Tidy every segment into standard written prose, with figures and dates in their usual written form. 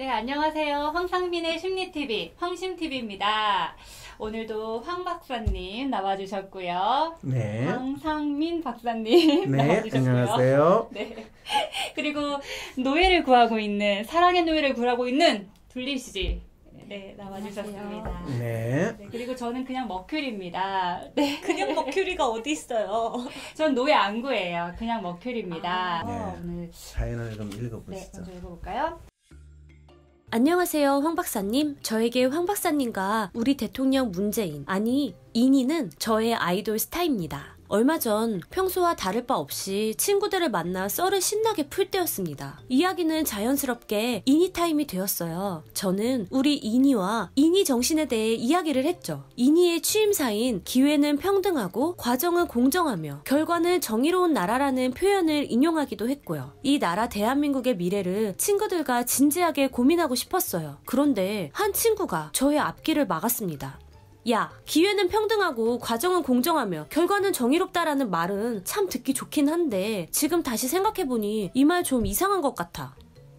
네, 안녕하세요. 황상민의 심리TV, 황심TV입니다. 오늘도 황 박사님 나와주셨고요. 네. 황상민 박사님 네, 나와주셨고요. 안녕하세요. 네. 그리고 노예를 구하고 있는, 사랑의 노예를 구하고 있는 둘리씨. 네, 나와주셨습니다. 네. 네, 그리고 저는 그냥 머큐리입니다. 네. 그냥 머큐리가 어디 있어요? 전 노예 안 구해요. 그냥 머큐리입니다. 네. 오늘 사연을 좀 네, 읽어보시죠. 먼저 읽어볼까요? 안녕하세요, 황 박사님. 저에게 황 박사님과 우리 대통령 문재인, 아니, 인이는 저의 아이돌 스타입니다. 얼마 전 평소와 다를 바 없이 친구들을 만나 썰을 신나게 풀 때였습니다. 이야기는 자연스럽게 이니 타임이 되었어요. 저는 우리 이니와 이니 정신에 대해 이야기를 했죠. 이니의 취임사인 기회는 평등하고 과정은 공정하며 결과는 정의로운 나라라는 표현을 인용하기도 했고요. 이 나라 대한민국의 미래를 친구들과 진지하게 고민하고 싶었어요. 그런데 한 친구가 저의 앞길을 막았습니다. 야, 기회는 평등하고 과정은 공정하며 결과는 정의롭다라는 말은 참 듣기 좋긴 한데 지금 다시 생각해보니 이 말 좀 이상한 것 같아.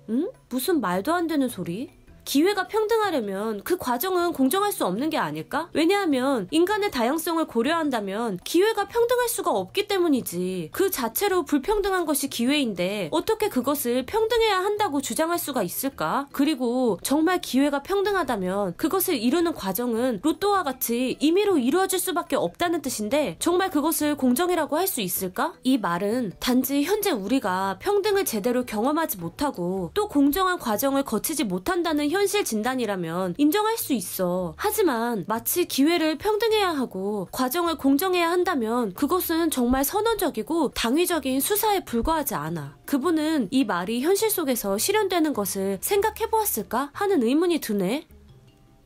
응? 무슨 말도 안 되는 소리? 기회가 평등하려면 그 과정은 공정할 수 없는 게 아닐까? 왜냐하면 인간의 다양성을 고려한다면 기회가 평등할 수가 없기 때문이지. 그 자체로 불평등한 것이 기회인데 어떻게 그것을 평등해야 한다고 주장할 수가 있을까? 그리고 정말 기회가 평등하다면 그것을 이루는 과정은 로또와 같이 임의로 이루어질 수밖에 없다는 뜻인데 정말 그것을 공정이라고 할 수 있을까? 이 말은 단지 현재 우리가 평등을 제대로 경험하지 못하고 또 공정한 과정을 거치지 못한다는 현실 진단이라면 인정할 수 있어. 하지만 마치 기회를 평등해야 하고 과정을 공정해야 한다면 그것은 정말 선언적이고 당위적인 수사에 불과하지 않아. 그분은 이 말이 현실 속에서 실현되는 것을 생각해보았을까 하는 의문이 드네.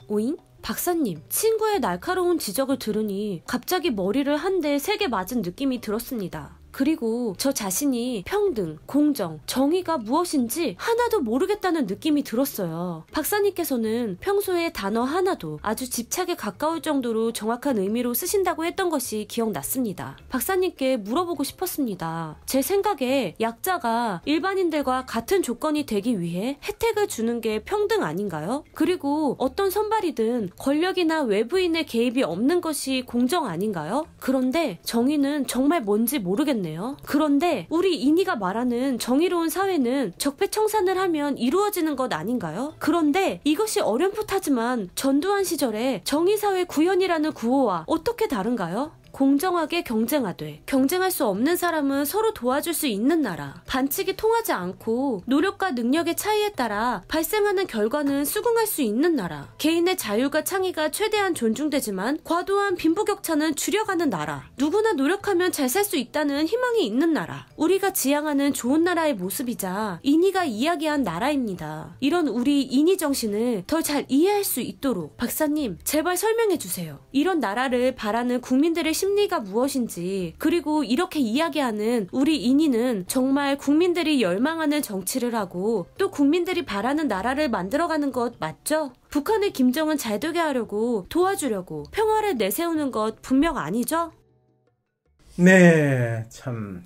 오잉? 박사님, 친구의 날카로운 지적을 들으니 갑자기 머리를 한 대 세게 맞은 느낌이 들었습니다. 그리고 저 자신이 평등, 공정, 정의가 무엇인지 하나도 모르겠다는 느낌이 들었어요. 박사님께서는 평소에 단어 하나도 아주 집착에 가까울 정도로 정확한 의미로 쓰신다고 했던 것이 기억났습니다. 박사님께 물어보고 싶었습니다. 제 생각에 약자가 일반인들과 같은 조건이 되기 위해 혜택을 주는 게 평등 아닌가요? 그리고 어떤 선발이든 권력이나 외부인의 개입이 없는 것이 공정 아닌가요? 그런데 정의는 정말 뭔지 모르겠네요. 그런데 우리 이니가 말하는 정의로운 사회는 적폐청산을 하면 이루어지는 것 아닌가요? 그런데 이것이 어렴풋하지만 전두환 시절의 정의사회 구현이라는 구호와 어떻게 다른가요? 공정하게 경쟁하되 경쟁할 수 없는 사람은 서로 도와줄 수 있는 나라. 반칙이 통하지 않고 노력과 능력의 차이에 따라 발생하는 결과는 수긍할 수 있는 나라. 개인의 자유가 창의가 최대한 존중되지만 과도한 빈부격차는 줄여가는 나라. 누구나 노력하면 잘 살 수 있다는 희망이 있는 나라. 우리가 지향하는 좋은 나라의 모습이자 이니가 이야기한 나라입니다. 이런 우리 이니 정신을 더 잘 이해할 수 있도록 박사님 제발 설명해 주세요. 이런 나라를 바라는 국민들의 심리가 무엇인지, 그리고 이렇게 이야기하는 우리 인이는 정말 국민들이 열망하는 정치를 하고 또 국민들이 바라는 나라를 만들어가는 것 맞죠? 북한의 김정은 잘 되게 하려고 도와주려고 평화를 내세우는 것 분명 아니죠? 네, 참.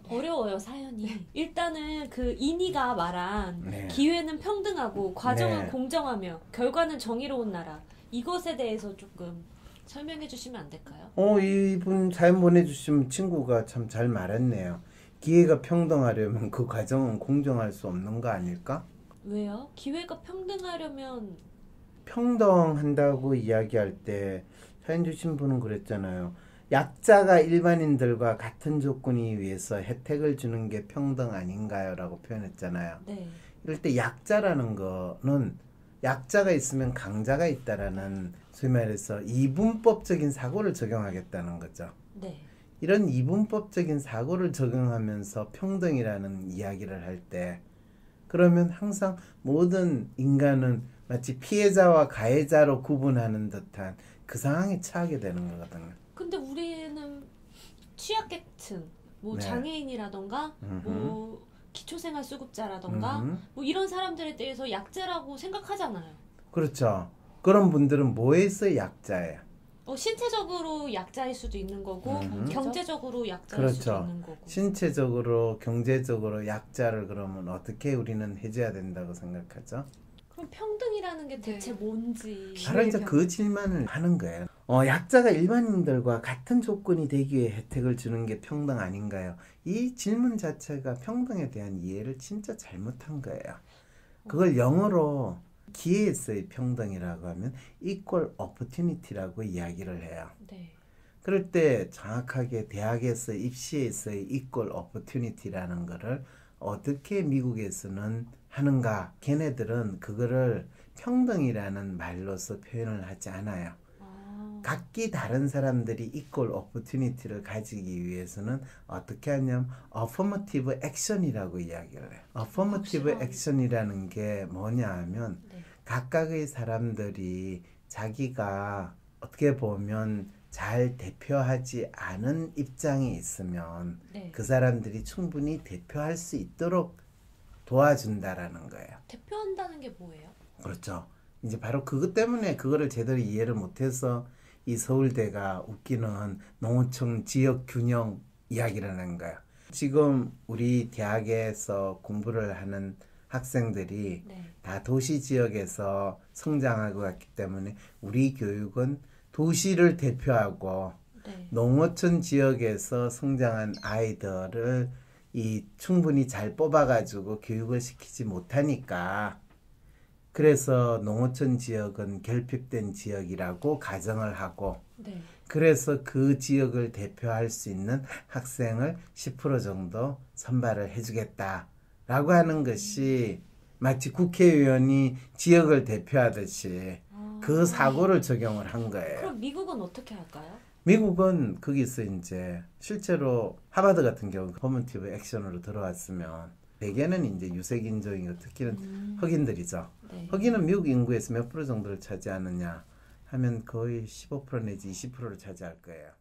어려워요, 사연이. 일단은 그 이니가 말한 네. 기회는 평등하고 과정은 네. 공정하며 결과는 정의로운 나라, 이것에 대해서 조금 설명해 주시면 안 될까요? 이분 사연 보내주신 친구가 참 잘 말했네요. 기회가 평등하려면 그 과정은 공정할 수 없는 거 아닐까? 왜요? 기회가 평등하려면 평등한다고 이야기할 때 사연 주신 분은 그랬잖아요. 약자가 일반인들과 같은 조건에 의해서 혜택을 주는 게 평등 아닌가요? 라고 표현했잖아요. 네. 이럴 때 약자라는 거는 약자가 있으면 강자가 있다라는 소위 말해서 이분법적인 사고를 적용하겠다는 거죠. 네. 이런 이분법적인 사고를 적용하면서 평등이라는 이야기를 할 때 그러면 항상 모든 인간은 마치 피해자와 가해자로 구분하는 듯한 그 상황에 처하게 되는 거거든요. 근데 우리는 취약계층, 뭐 네. 장애인이라던가 뭐 기초생활수급자라던가 뭐 이런 사람들에 대해서 약자라고 생각하잖아요. 그렇죠. 그런 분들은 뭐에 있어 약자예요? 신체적으로 약자일 수도 있는 거고 경제적으로 약자일 그렇죠. 수도 있는 거고. 신체적으로 경제적으로 약자를 그러면 어떻게 우리는 해줘야 된다고 생각하죠? 그럼 평등이라는 게 대체 뭔지. 바로 이제 그 질문을 하는 거예요. 약자가 일반인들과 같은 조건이 되기 위해 혜택을 주는 게 평등 아닌가요? 이 질문 자체가 평등에 대한 이해를 진짜 잘못한 거예요. 그걸 영어로 기회에서의 평등이라고 하면 equal opportunity라고 이야기를 해요. 네. 그럴 때 정확하게 대학에서 입시에서의 equal opportunity라는 거를 어떻게 미국에서는 하는가? 걔네들은 그거를 평등이라는 말로서 표현을 하지 않아요. 각기 다른 사람들이 equal opportunity를 가지기 위해서는 어떻게 하냐면 affirmative action이라고 이야기를 해요. affirmative action이라는 게 뭐냐 하면 각각의 사람들이 자기가 어떻게 보면 잘 대표하지 않은 입장이 있으면 그 사람들이 충분히 대표할 수 있도록 도와준다라는 거예요. 대표한다는 게 뭐예요? 그렇죠. 이제 바로 그것 때문에 그거를 제대로 이해를 못해서 이 서울대가 웃기는 농어촌 지역 균형 이야기를 하는 거예요. 지금 우리 대학에서 공부를 하는 학생들이 다 도시 지역에서 성장하고 갔기 때문에 우리 교육은 도시를 대표하고 농어촌 지역에서 성장한 아이들을 충분히 잘 뽑아가지고 교육을 시키지 못하니까 그래서 농어촌 지역은 결핍된 지역이라고 가정을 하고 그래서 그 지역을 대표할 수 있는 학생을 10% 정도 선발을 해주겠다라고 하는 것이 마치 국회의원이 지역을 대표하듯이 그 사고를 적용을 한 거예요. 그럼 미국은 어떻게 할까요? 미국은 거기서 이제 실제로 하버드 같은 경우 포머티브 액션으로 들어왔으면 대개는 이제 유색인종이고 특히는 흑인들이죠. 흑인은 미국 인구에서 몇 프로 정도를 차지하느냐 하면 거의 15% 내지 20%를 차지할 거예요.